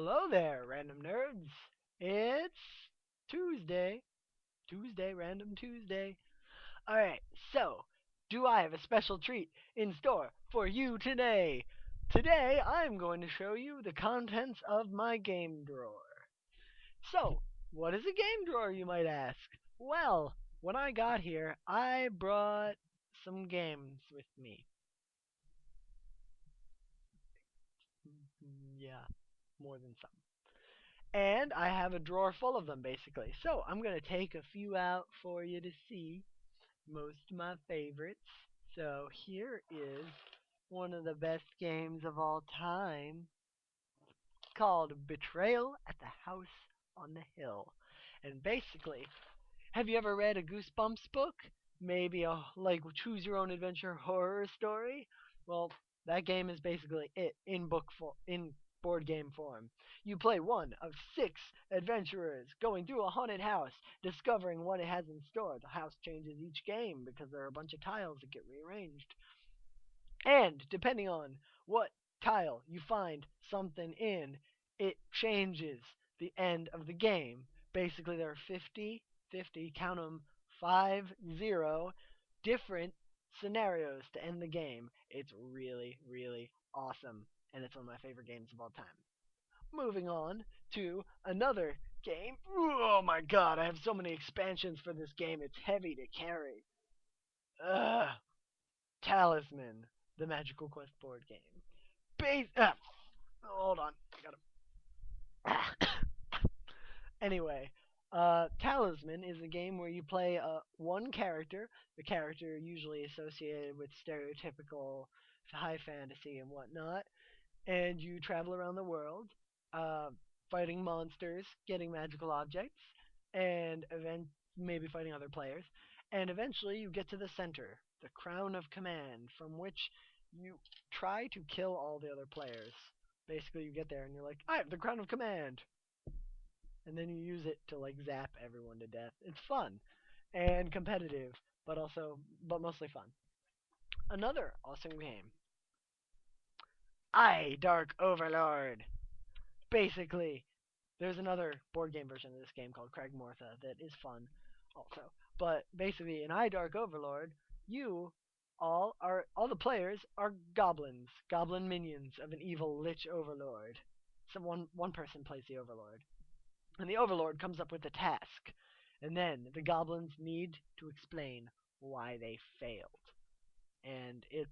Hello there, random nerds. It's Tuesday. Random Tuesday. Alright, so, do I have a special treat in store for you today? Today, I'm going to show you the contents of my game drawer. So, what is a game drawer, you might ask? Well, when I got here, I brought some games with me. Yeah, more than some. And I have a drawer full of them, basically. So I'm going to take a few out for you to see. Most of my favorites. So here is one of the best games of all time called Betrayal at the House on the Hill. And basically, have you ever read a Goosebumps book? Maybe a like choose your own adventure horror story? Well, that game is basically it in board game form. You play one of six adventurers going through a haunted house, discovering what it has in store. The house changes each game because there are a bunch of tiles that get rearranged. And depending on what tile you find something in, it changes the end of the game. Basically, there are 50, count them, 50 different scenarios to end the game. It's really, really awesome, and it's one of my favorite games of all time. Moving on to another game. Oh my god, I have so many expansions for this game, it's heavy to carry. Ugh. Talisman, the Magical Quest board game. Hold on, I gotta. Anyway, Talisman is a game where you play one character, the character usually associated with stereotypical high fantasy and whatnot, and you travel around the world, uh, fighting monsters, getting magical objects, and maybe fighting other players. And eventually you get to the center, the crown of command, from which you try to kill all the other players. Basically, you get there and you're like, I have the crown of command, and then you use it to like zap everyone to death. It's fun and competitive, but mostly fun. Another awesome game, Dark Overlord. Basically, there's another board game version of this game called Craig Mortha that is fun also. But basically, in Dark Overlord, you all the players are goblins, goblin minions of an evil lich overlord. So one person plays the overlord, and the overlord comes up with a task, and then the goblins need to explain why they failed. And it's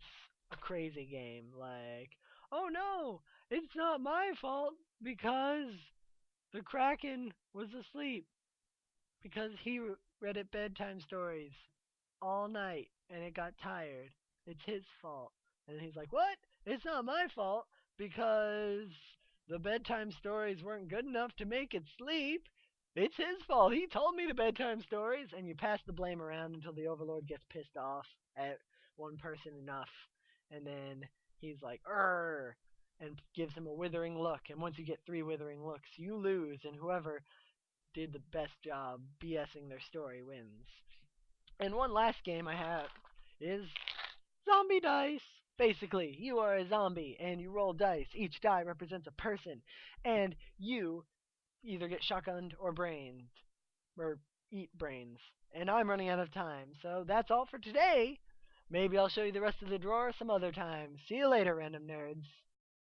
a crazy game. Like, oh no, it's not my fault because the Kraken was asleep because he read at bedtime stories all night and it got tired. It's his fault. And he's like, what? It's not my fault because the bedtime stories weren't good enough to make it sleep. It's his fault. He told me the bedtime stories. And you pass the blame around until the Overlord gets pissed off at one person enough. And then he's like, "Urgh," and gives him a withering look. And once you get 3 withering looks, you lose. And whoever did the best job BSing their story wins. And one last game I have is Zombie Dice. Basically, you are a zombie and you roll dice. Each die represents a person, and you either get shotgunned or brained, or eat brains. And I'm running out of time, so that's all for today. Maybe I'll show you the rest of the drawer some other time. See you later, random nerds.